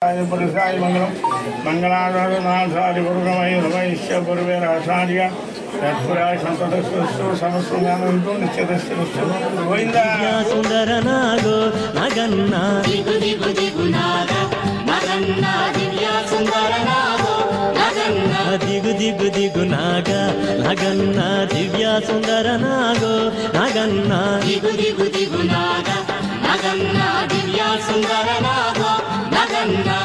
पुरुषाय मंगलम मंगलाधारनाथादि गुरुगमय पूर्वेराचार्य तत्पुराय संततस्तु समस्तज्ञानंतो नित्यतस्तु गोविंदा सुंदरनागो नगन्ना दिगु दिगु दिगुनाग नगन्ना दिव्या सुंदरनागो नगन्ना दिगु दिगु दिगुनाग नगन्ना दिव्या सुंदरनागो नगन्ना दिगु दिगु दिगुनाग नगन्ना दिव्या सुंदरनागो नगन्ना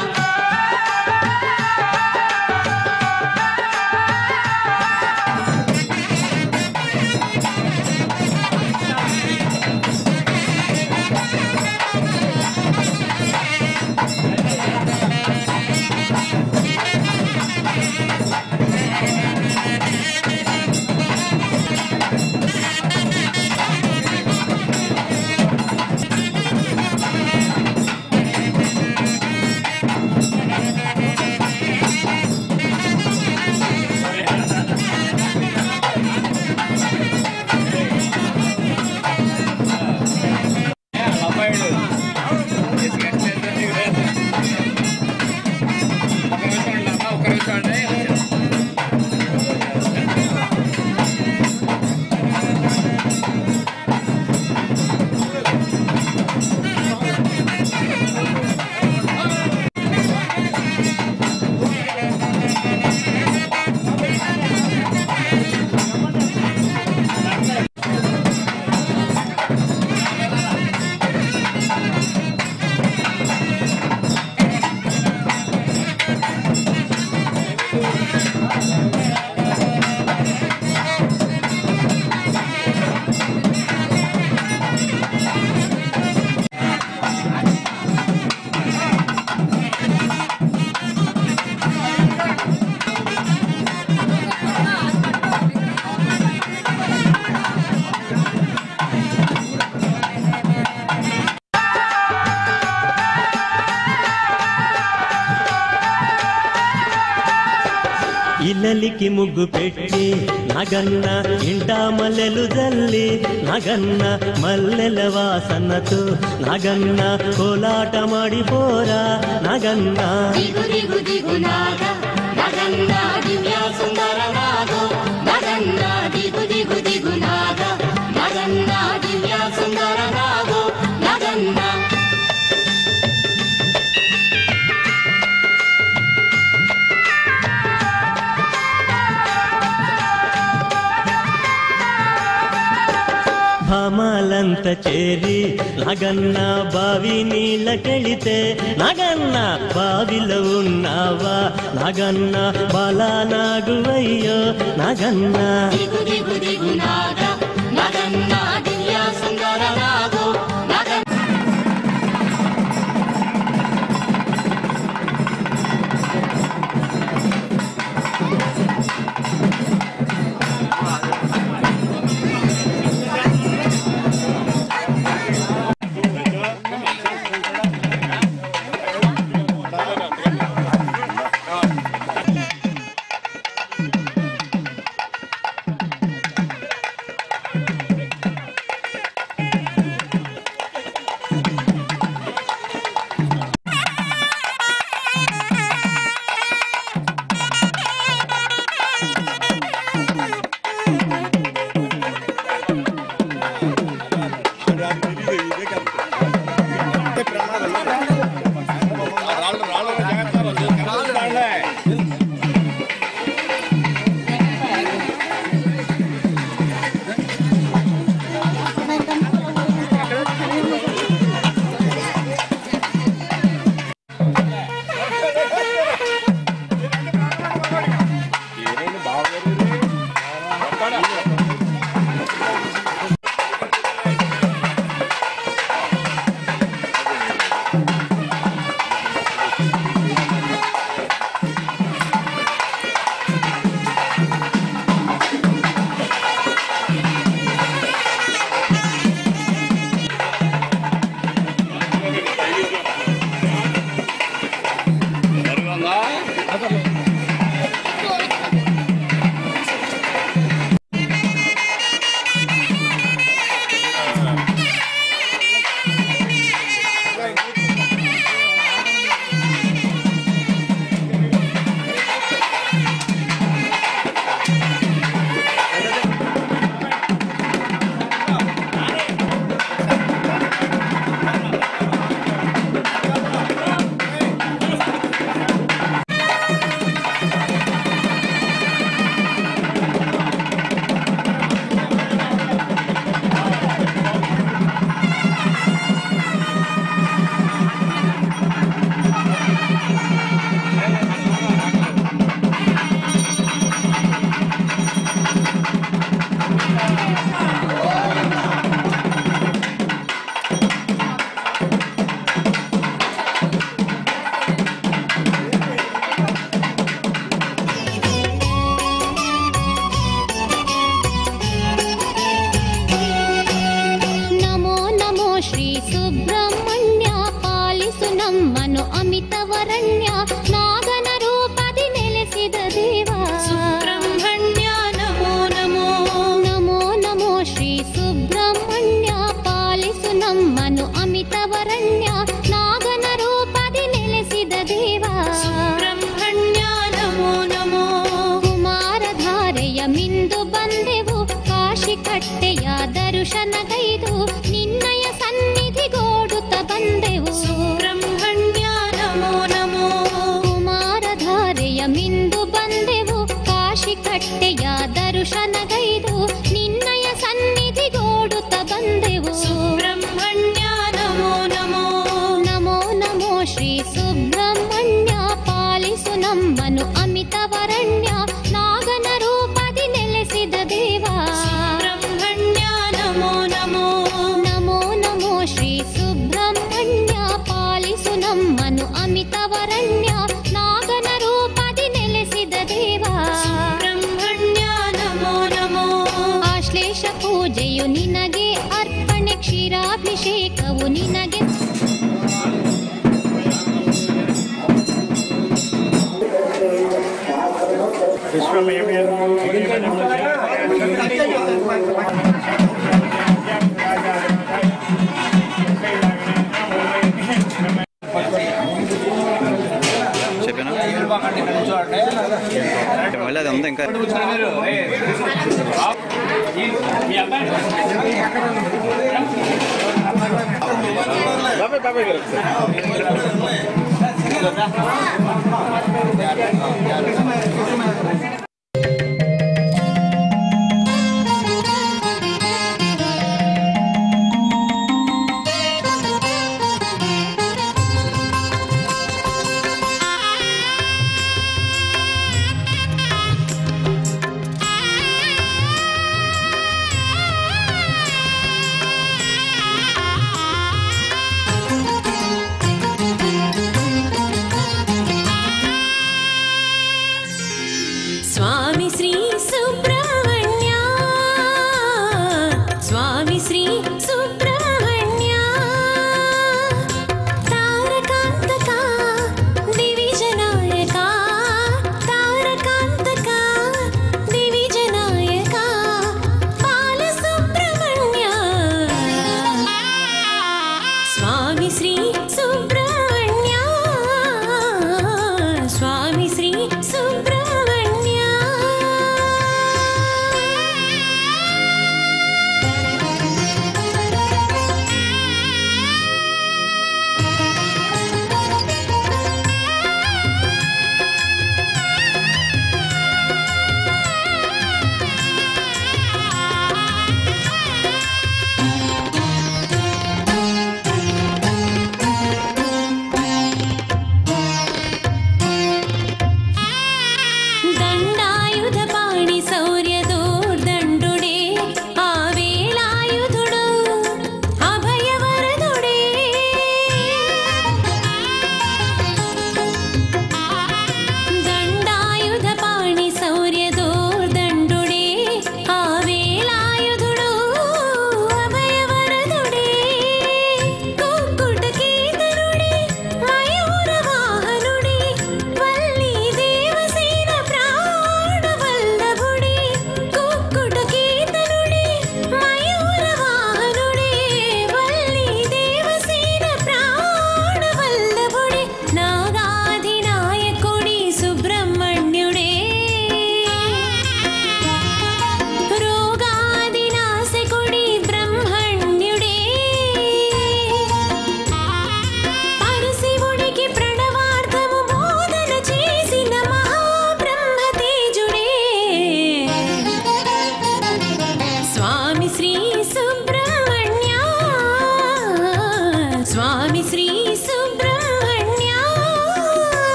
ఇల్లలికి ముగ్గు పెట్టి నగన్న ఇంట మల్లెలు జల్లి నగన్న మల్లెల వాసనతో నగన్న కోలాట మాడిపోరా నగన్న दिगु दिगु दिगुनाग नगन्ना दिव्या सुंदरनागो नगन्ना दिगु दिगु दिगुनाग नगन्ना दिव्या सुंदरनागो नगन्ना భామాలంత చేరి నగన్న బావి నీళ్ళకెళితే నగన్న బావిలో ఉన్నావా నగన్న బాలానాగువయ్యో నగన్న दिगु दिगु दिगुनाग नगन्ना दिव्या सुंदरनागो नगन्ना ಅಮಿತವರಣ್ಯ ನಾಗನ ರೂಪದಿ ನೆಲೆಸಿದ ದೇವ ಸುಬ್ರಹ್ಮಣ್ಯ ನಮೋ ನಮೋ ನಮೋ ನಮೋ ಶ್ರೀ ಸುಬ್ರಹ್ಮಣ್ಯ ಪಾಲಿಸು ನಮ್ಮನು ಅಮಿತವರಣ್ಯ ನಾಗನ ರೂಪದಿ ನೆಲೆಸಿದ ದೇವ ಸುಬ್ರಹ್ಮಣ್ಯ ನಮೋ ನಮೋ ಕುಮಾರಧಾರೆಯ ಮಿಂದು ಬಂದೆವು ಕಾಶಿ ಕಟ್ಟೆಯ ದರ್ಶನಗೈದು ನಿನ್ನಯ ಸನ್ನಿಧಿಗೋಡುತ್ತ ಬಂದೆವು ಸುಬ್ರಹ್ಮಣ್ಯ ನಮೋ ನಮೋ ಕುಮಾರಧಾರೆಯ ಮಿಂದು ಬಂದೆವು ಕಾಶಿ ಕಟ್ಟೆಯ ದರ್ಶನಗೈದು ನಿನ್ನಯ ಸನ್ನಿಧಿಗೋಡುತ್ತ ಬಂದೆವು ಸುಬ್ರಹ್ಮಣ್ಯ ನಮೋ ನಮೋ ನಮೋ ನಮೋ ಶ್ರೀ ಸುಬ್ರಹ್ಮಣ್ಯ ಪಾಲಿಸು ನಮ್ಮನು ಅಮಿತವರಣ್ಯ ನಾಗನ ರೂಪದಿ ನೆಲೆಸಿದ ದೇವ ಸುಬ್ರಹ್ಮಣ್ಯ ನಮೋ ನಮೋ ನಮೋ ನಮೋ ಶ್ರೀ ಸುಬ್ರಹ್ಮಣ್ಯ ಪಾಲಿಸು ನಮ್ಮನು ಅಮಿತವರಣ್ಯ ನಾಗನ ರೂಪದಿ ನೆಲೆಸಿದ ದೇವ ಸುಬ್ರಹ್ಮಣ್ಯ ನಮೋ ನಮೋ ಆಶ್ಲೇಷ ಪೂಜೆಯು ನಿನಗೆ ಅರ್ಪಣೆ ಕ್ಷೀರಾಭಿಷೇಕವು ನಿನಗೆ చెప్పానా మళ్ళీ అది అంతా ఇంకా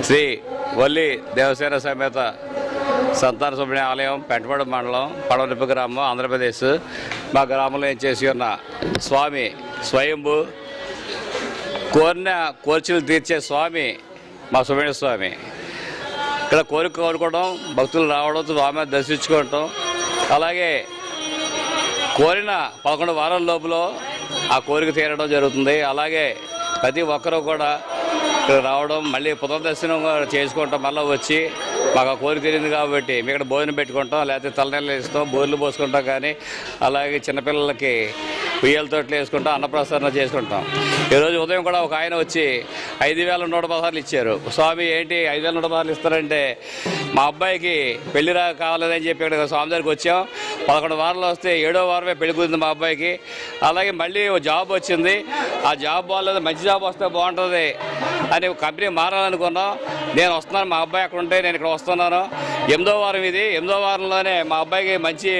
శ్రీ వల్లి దేవసేన సమేత సంతాన సుబ్రహ్మణ్య ఆలయం పెంటపాడు మండలం పడవలిప్ప గ్రామం ఆంధ్రప్రదేశ్. మా గ్రామంలో ఏం చేసి ఉన్న స్వామి స్వయంభూ కోర్చులు తీర్చే స్వామి మా సుబ్రహ్మణ్య స్వామి. ఇక్కడ కోరిక కోరుకోవడం, భక్తులు రావడం, స్వామి దర్శించుకోవటం, అలాగే కోరిన 11 వారాల లోపల ఆ కోరిక తీరడం జరుగుతుంది. అలాగే ప్రతి ఒక్కరూ కూడా ఇక్కడ రావడం, మళ్ళీ పునర్దర్శనం చేసుకుంటాం, మళ్ళీ వచ్చి మాకు ఆ కోరిక తీరింది కాబట్టి మేము ఇక్కడ భోజనం పెట్టుకుంటాం, లేకపోతే తలనీళ్ళు ఇస్తాం, బోర్లు పోసుకుంటాం. కానీ అలాగే చిన్నపిల్లలకి ఉయ్యాల తోటలు వేసుకుంటాం, అన్నప్రసరణ చేసుకుంటాం. ఈరోజు ఉదయం కూడా ఒక ఆయన వచ్చి 5,116 ఇచ్చారు. స్వామి ఏంటి 5,116 ఇస్తారంటే, మా అబ్బాయికి పెళ్లి కావాలని చెప్పి ఇక్కడ స్వామి దగ్గరికి వచ్చాం. 11 వారాలు వస్తే 7వ వారమే పెళ్లి కుదిరింది మా అబ్బాయికి. అలాగే మళ్ళీ జాబ్ వచ్చింది. ఆ జాబ్ బాగాలేదు, మంచి జాబ్ వస్తే బాగుంటుంది అని కంపెనీ మారాలనుకున్నాం. నేను వస్తున్నాను, మా అబ్బాయి అక్కడ ఉంటే నేను ఇక్కడ వస్తున్నాను. 8వ వారం ఇది. 8వ వారంలోనే మా అబ్బాయికి మంచి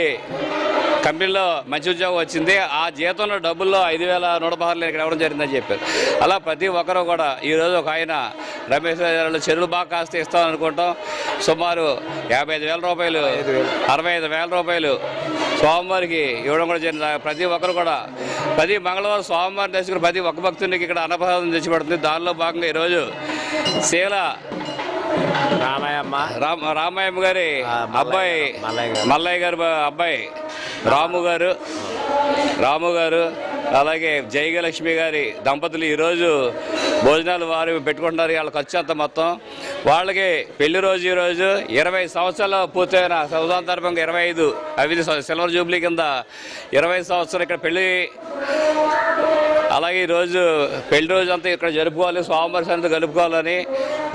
కంపెనీలో మంచి ఉద్యోగం వచ్చింది. ఆ జీతంలో డబ్బుల్లో 5,116 ఇక్కడ ఇవ్వడం జరిగిందని చెప్పారు. అలా ప్రతి ఒక్కరూ కూడా ఈరోజు ఒక ఆయన రమేష్ గారు చెరువులు బాగా కాస్త ఇస్తామనుకుంటాం. సుమారు 55,000 రూపాయలు, 65,000 రూపాయలు స్వామివారికి ఇవ్వడం కూడా జరిగింది. ప్రతి ఒక్కరు కూడా ప్రతి మంగళవారం స్వామివారిని దర్శించుకుని ప్రతి ఒక్క భక్తునికి ఇక్కడ అన్నప్రసాదం తెచ్చిపడుతుంది. దానిలో భాగంగా ఈరోజు శీల రామయ్యమ్మ గారి అబ్బాయి మల్లయ్య గారి అబ్బాయి రాము గారు అలాగే జయగలక్ష్మి గారి దంపతులు ఈరోజు భోజనాలు వారు పెట్టుకుంటున్నారు. వాళ్ళ ఖర్చు అంత మొత్తం వాళ్ళకి పెళ్లి రోజు ఈరోజు 20 సంవత్సరాలు పూర్తయిన సంవత్సరాంతర్భంగా 25 అవి సిల్వర్ జూబ్లీ కింద 20 సంవత్సరాలు ఇక్కడ పెళ్లి. అలాగే ఈరోజు పెళ్లి రోజు అంతా ఇక్కడ జరుపుకోవాలి, స్వామివారి సన్నిధితో గడుపుకోవాలని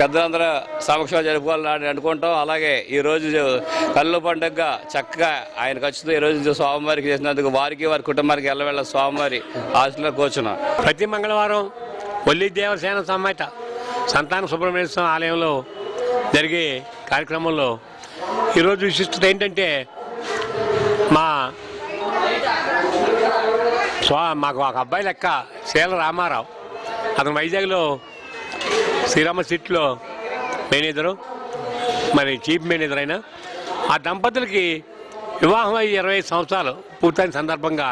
పెద్దలందరూ సమక్షంగా జరుపుకోవాలని అనుకుంటాం. అలాగే ఈరోజు కళ్ళు పండుగగా చక్కగా ఆయన ఖర్చుతో ఈరోజు స్వామివారికి చేసినందుకు వారికి వారి కుటుంబానికి ఎల్లవెళ్ళ స్వామివారి ఆశలో కూర్చున్నాం. ప్రతి మంగళవారం వల్లి దేవసేన సమేత సంతాన సుబ్రహ్మణ్య స్వామి ఆలయంలో జరిగే కార్యక్రమంలో ఈరోజు విశిష్టత ఏంటంటే, మాకు ఒక అబ్బాయి లెక్క శీల రామారావు, అతను వైజాగ్లో శ్రీరామ సిట్లో మేనేజరు, మరి చీఫ్ మేనేజర్ అయినా ఆ దంపతులకి వివాహం అయ్యి 25 సంవత్సరాలు పూర్తయిన సందర్భంగా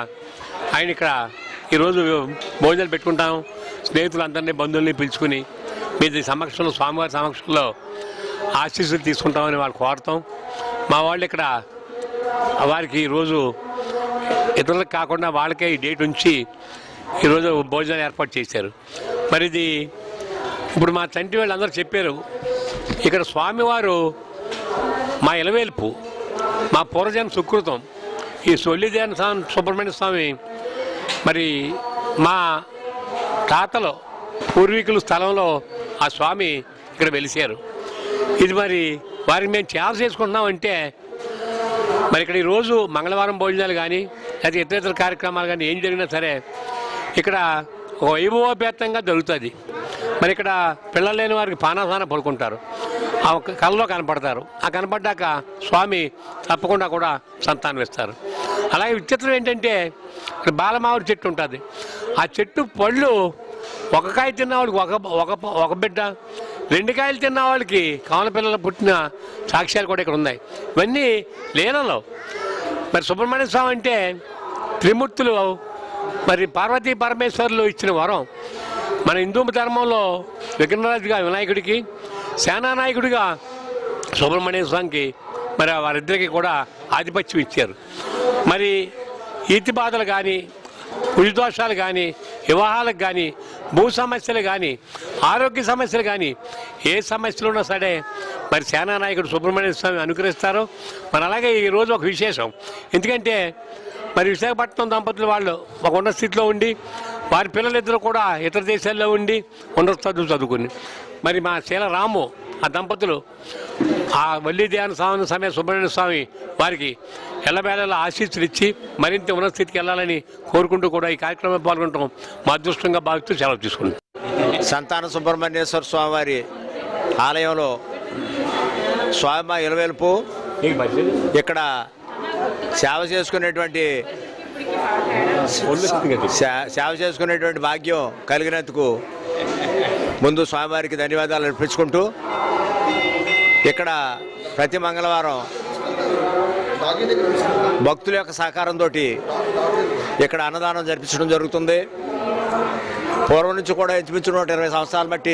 ఆయన ఇక్కడ ఈరోజు భోజనాలు పెట్టుకుంటాం. స్నేహితులందరినీ బంధువుల్ని పిలుచుకుని మీ సమక్షంలో స్వామివారి సమక్షంలో ఆశీస్సులు తీసుకుంటామని వాళ్ళు కోరతాం. మా వాళ్ళు ఇక్కడ వారికి ఈరోజు ఇతరులకు కాకుండా వాళ్ళకే ఈ డేట్ ఉంచి ఈరోజు భోజనాలు ఏర్పాటు చేశారు. మరి ఇది ఇప్పుడు మా తండ్రి వాళ్ళు అందరూ చెప్పారు, ఇక్కడ స్వామివారు మా ఇలవేల్పు, మా పూర్వజన్మ సుకృతం. ఈ సొల్లిదేన సుబ్రహ్మణ్య స్వామి మరి మా తాతలో పూర్వీకుల స్థలంలో ఆ స్వామి ఇక్కడ వెలిశారు. ఇది మరి వారికి మేము చేర చేసుకుంటున్నామంటే మరి ఇక్కడ ఈరోజు మంగళవారం భోజనాలు కానీ లేదా ఇతర కార్యక్రమాలు కానీ ఏం జరిగినా సరే ఇక్కడ ఒక వైభవోపేతంగా జరుగుతుంది. మరి ఇక్కడ పిల్లలు లేని వారికి పానాసాన పడుకుంటారు, ఆ కళ్ళలో కనపడతారు. ఆ కనపడ్డాక స్వామి తప్పకుండా కూడా సంతానం ఇస్తారు. అలాగే విచిత్రం ఏంటంటే ఇక్కడ బాలమావిడి చెట్టు ఉంటుంది. ఆ చెట్టు పళ్ళు ఒక కాయ తిన్న వాళ్ళకి ఒక బిడ్డ, 2 కాయలు తిన్న వాళ్ళకి కవల పిల్లలు పుట్టిన సాక్ష్యాలు కూడా ఇక్కడ ఉన్నాయి. ఇవన్నీ లీలలో. మరి సుబ్రహ్మణ్య స్వామి అంటే త్రిమూర్తులు, మరి పార్వతీ పరమేశ్వరులు ఇచ్చిన వరం. మన హిందూ ధర్మంలో విఘ్నరాజుగా వినాయకుడికి, సేనానాయకుడిగా సుబ్రహ్మణ్య స్వామికి మరి వారిద్దరికి కూడా ఆధిపత్యం ఇచ్చారు. మరి ఈతి బాధలు కానీ, కుజదోషాలు కానీ, వివాహాలకు కానీ, భూ సమస్యలు కానీ, ఆరోగ్య సమస్యలు కానీ, ఏ సమస్యలు ఉన్నా సరే మరి సేనానాయకుడు సుబ్రహ్మణ్య స్వామి అనుగ్రహిస్తారు. మరి అలాగే ఈరోజు ఒక విశేషం. ఎందుకంటే మరి విశాఖపట్నం దంపతులు వాళ్ళు ఒక ఉన్నత స్థితిలో ఉండి వారి పిల్లలిద్దరూ కూడా ఇతర దేశాల్లో ఉండి ఉన్నత చదువులు చదువుకుని మరి మా శీల రాము ఆ దంపతులు ఆ వల్లి ధ్యాన స్వామి సమయ సుబ్రహ్మణ్య స్వామి వారికి ఎల్లవేళలా ఆశీస్సులు ఇచ్చి మరింత ఉన్నత స్థితికి వెళ్ళాలని కోరుకుంటూ కూడా ఈ కార్యక్రమంలో పాల్గొనడం మా అదృష్టంగా భావిస్తూ సెలవు తీసుకుంటాం. సంతాన సుబ్రహ్మణ్యేశ్వర స్వామివారి ఆలయంలో స్వామి ఇలవేల్పు ఇక్కడ సేవ చేసుకునేటువంటి భాగ్యం కలిగినందుకు ముందు స్వామివారికి ధన్యవాదాలు అర్పించుకుంటూ ఇక్కడ ప్రతి మంగళవారం భక్తుల యొక్క సహకారంతో ఇక్కడ అన్నదానం జరిపించడం జరుగుతుంది. పూర్వం నుంచి కూడా ఇంచుమించు 120 సంవత్సరాలు బట్టి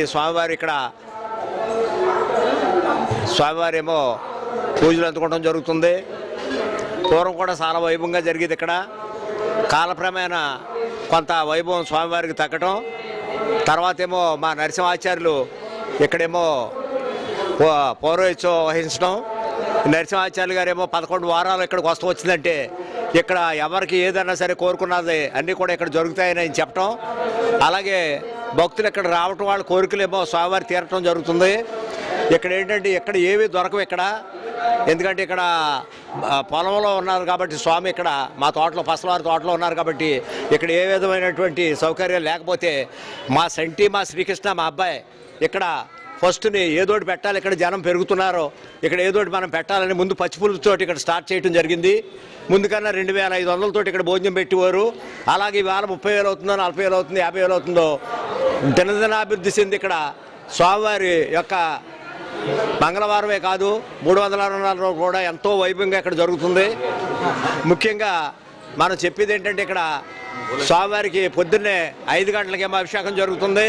స్వామివారి ఏమో పూజలు అందుకోవడం జరుగుతుంది. పూర్వం కూడా చాలా వైభవంగా జరిగేది. ఇక్కడ కాలక్రమేణా కొంత వైభవం స్వామివారికి తగ్గటం, తర్వాత ఏమో మా నరసింహాచార్యులు ఇక్కడేమో పౌరోహిత్యం వహించడం. నరసింహాచార్యులు గారు ఏమో 11 వారాలు ఇక్కడికి వచ్చిందంటే ఇక్కడ ఎవరికి ఏదన్నా సరే కోరుకున్నది అన్నీ కూడా ఇక్కడ జరుగుతాయని ఆయన చెప్పటం, అలాగే భక్తులు ఇక్కడ రావటం, వాళ్ళ కోరికలేమో స్వామివారి తీరటం జరుగుతుంది. ఇక్కడ ఏంటంటే ఇక్కడ ఏవి దొరకవు ఇక్కడ, ఎందుకంటే ఇక్కడ పొలంలో ఉన్నారు కాబట్టి స్వామి ఇక్కడ మా తోటలో పసలవారి తోటలో ఉన్నారు కాబట్టి ఇక్కడ ఏ విధమైనటువంటి సౌకర్యాలు లేకపోతే మా శ్రీకృష్ణ మా అబ్బాయి ఇక్కడ ఫస్ట్ని ఏదోటి పెట్టాలి, ఇక్కడ జనం పెరుగుతున్నారు, ఇక్కడ ఏదోటి మనం పెట్టాలని ముందు పచ్చిపులుతోటి ఇక్కడ స్టార్ట్ చేయడం జరిగింది. ముందుకన్నా 2500 ఇక్కడ భోజనం పెట్టేవారు. అలాగే ఇవాళ 30,000 అవుతుందో, 40,000 అవుతుందో, 50,000 అవుతుందో దినదినాభివృద్ధి చెంది ఇక్కడ స్వామివారి యొక్క మంగళవారమే కాదు 364 కూడా ఎంతో వైభవంగా ఇక్కడ జరుగుతుంది. ముఖ్యంగా మనం చెప్పేది ఏంటంటే ఇక్కడ స్వామివారికి పొద్దున్నే 5 గంటలకేమో అభిషేకం జరుగుతుంది,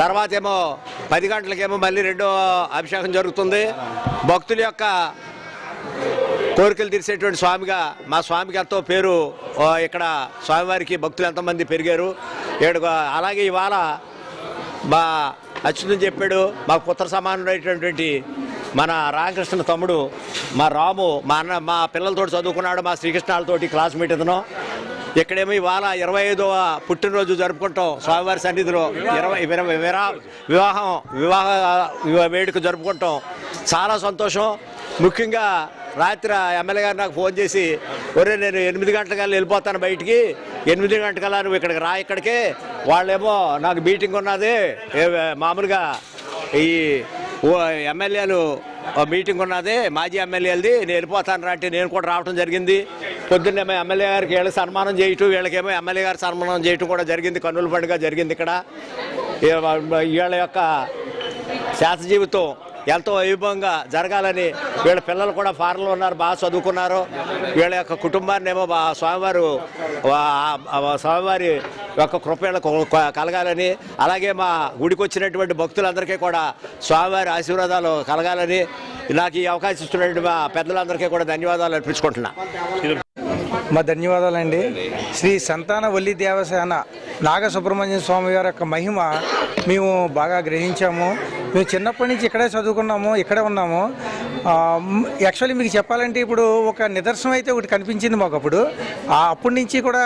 తర్వాత ఏమో 10 గంటలకేమో మళ్ళీ రెండో అభిషేకం జరుగుతుంది. భక్తుల యొక్క కోరికలు తీర్చేటువంటి స్వామిగా మా స్వామికి ఎంతో పేరు. ఇక్కడ స్వామివారికి భక్తులు ఎంతోమంది పెరిగారు. అలాగే ఇవాళ మా అచ్యుతం చెప్పాడు, మాకు పుత్ర సమానుడైనటువంటి మన రామకృష్ణ తమ్ముడు మా రాము మా పిల్లలతో చదువుకున్నాడు, మా శ్రీకృష్ణాలతోటి క్లాస్మేట్ ఇతను. ఇక్కడేమో ఇవాళ 25వ పుట్టినరోజు జరుపుకుంటాం స్వామివారి సన్నిధిలో. వివాహ వేడుక జరుపుకుంటాం. చాలా సంతోషం. ముఖ్యంగా రాత్రి ఎమ్మెల్యే గారు నాకు ఫోన్ చేసి, ఒరే నేను 8 గంటలకల్లా వెళ్ళిపోతాను బయటికి, 8 గంటలకల్లా నువ్వు ఇక్కడికి రా, ఇక్కడికే వాళ్ళేమో నాకు మీటింగ్ ఉన్నది, మామూలుగా ఈ ఎమ్మెల్యేలు మీటింగ్ ఉన్నది మాజీ ఎమ్మెల్యేలది, నేను వెళ్ళిపోతాను రా అంటే నేను కూడా రావడం జరిగింది. పొద్దున్నేమో ఎమ్మెల్యే గారికి వీళ్ళకి సన్మానం చేయటం, వీళ్ళకేమో ఎమ్మెల్యే గారు సన్మానం చేయటం కూడా జరిగింది. కన్నుల పండుగ జరిగింది ఇక్కడ. వీళ్ళ యొక్క శాస్త్ర జీవితం ఎంతో వైభవంగా జరగాలని, వీళ్ళ పిల్లలు కూడా ఫారెన్లో ఉన్నారు, బాగా చదువుకున్నారు. వీళ్ళ యొక్క కుటుంబాన్ని ఏమో స్వామివారి యొక్క కృపేళ్ళకు కలగాలని, అలాగే మా గుడికి వచ్చినటువంటి భక్తులందరికీ కూడా స్వామివారి ఆశీర్వాదాలు కలగాలని నాకు ఈ అవకాశం ఇస్తున్నటువంటి మా పెద్దలందరికీ కూడా ధన్యవాదాలు అర్పించుకుంటున్నా. మా ధన్యవాదాలండి. శ్రీ సంతాన వల్లి దేవసేన నాగ సుబ్రహ్మణ్య స్వామి గారి యొక్క మహిమ మేము బాగా గ్రహించాము. మేము చిన్నప్పటి నుంచి ఇక్కడే చదువుకున్నాము, ఇక్కడే ఉన్నాము. యాక్చువల్లీ మీకు చెప్పాలంటే ఇప్పుడు ఒక నిదర్శనం అయితే ఒకటి కనిపించింది మాకు. అప్పటి నుంచి కూడా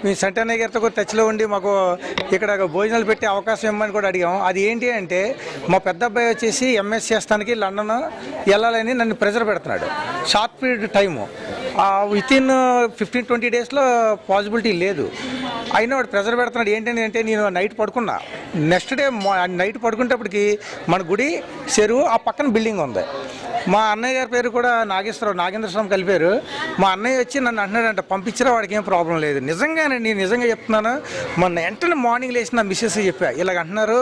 మేము సంటానయ్య గారితో కూడా టచ్లో ఉండి మాకు ఇక్కడ భోజనాలు పెట్టే అవకాశం ఇవ్వమని కూడా అడిగాము. అది ఏంటి అంటే మా పెద్ద అబ్బాయి వచ్చేసి ఎంఎస్ చేస్తానికి లండన్ వెళ్ళాలని నన్ను ప్రెజర్ పెడుతున్నాడు. షార్ట్ పీరియడ్ టైము, వితిన్ 15-20 డేస్లో పాసిబిలిటీ లేదు. అయినా వాడు ప్రెజర్ పెడుతున్నాడు. ఏంటంటే నేను నైట్ పడుకున్నా. నెక్స్ట్ డే నైట్ పడుకునేటప్పటికి మన గుడి చెరువు, ఆ పక్కన బిల్డింగ్ ఉంది. మా అన్నయ్య గారి పేరు కూడా నాగేంద్ర స్వామి కలిపారు. మా అన్నయ్య వచ్చి నన్ను అంటున్నాడంట, పంపించరా, వాడికి ఏం ప్రాబ్లం లేదు. నిజంగానండి, నిజంగా చెప్తున్నాను. మొన్న వెంటనే మార్నింగ్ లేచి నా మిస్సెస్ చెప్పా, ఇలాగ అంటున్నారు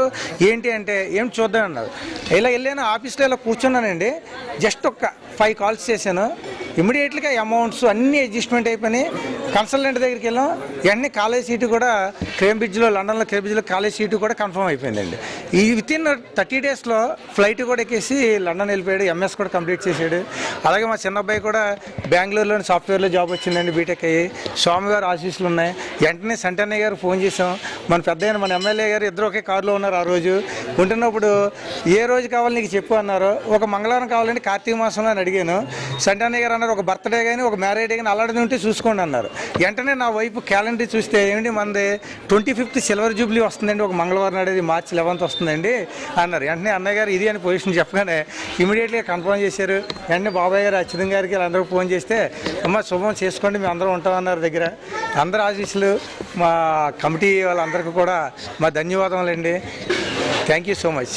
ఏంటి అంటే, ఏం చూద్దాం అన్నారు. ఇలా వెళ్ళాను, ఆఫీస్లో ఇలా కూర్చున్నానండి. జస్ట్ ఒక 5 కాల్స్ చేశాను. ఇమీడియట్గా అమౌంట్స్ అన్నీ అడ్జస్ట్మెంట్ అయిపోయినాయి. కన్సల్టెంట్ దగ్గరికి వెళ్ళాం. వెంటనే కాలేజ్ సీటు కూడా కేంబ్రిడ్జ్లో, లండన్లో కేంబ్రిడ్జ్లో కాలేజ్ సీటు కూడా కన్ఫర్మ్ అయిపోయిందండి. ఈ వితిన్ 30 డేస్లో ఫ్లైట్ కూడా ఎక్కేసి లండన్ వెళ్ళిపోయాడు. ఎంఎస్ కూడా కంప్లీట్ చేశాడు. అలాగే మా చిన్న అబ్బాయి కూడా బెంగళూరులోని సాఫ్ట్వేర్లో జాబ్ వచ్చిందండి, బీటెక్ అయ్యి. స్వామివారి ఆశీస్సులు ఉన్నాయి. వెంటనే సంటన్నయ్య గారు ఫోన్ చేసాం. మన ఎమ్మెల్యే గారు ఇద్దరు ఒకే కారులో ఉన్నారు. ఆ రోజు ఉంటున్నప్పుడు ఏ రోజు కావాలి నీకు చెప్పు అన్నారు. ఒక మంగళవారం కావాలంటే కార్తీక మాసంలో అని అడిగాను. సంటన్నయ్య గారు అన్నారు, ఒక బర్త్డే కానీ ఒక మ్యారేజ్ కానీ అలాంటిది ఉంటే చూసుకోండి అన్నారు. వెంటనే నా వైపు క్యాలెండర్ చూస్తే ఏమిటి మనది 25th సిల్వర్ జూబ్లీ వస్తుందండి, ఒక మంగళవారం నాడు, March 11th వస్తుందండి అన్నారు. వెంటనే అన్నయ్య గారు ఇది అని పొజిషన్ చెప్పగానే ఇమీడియట్గా కన్ఫర్మ్ చేశారు. వెంటనే బాబాయ్ గారు, అచ్యుతం గారికి వీళ్ళందరూ ఫోన్ చేస్తే, అమ్మ శుభం చేసుకోండి, మేము అందరం ఉంటామన్నారు దగ్గర. అందరు ఆశీస్సులు, మా కమిటీ వాళ్ళందరికీ కూడా మా ధన్యవాదములండి. Thank you so much.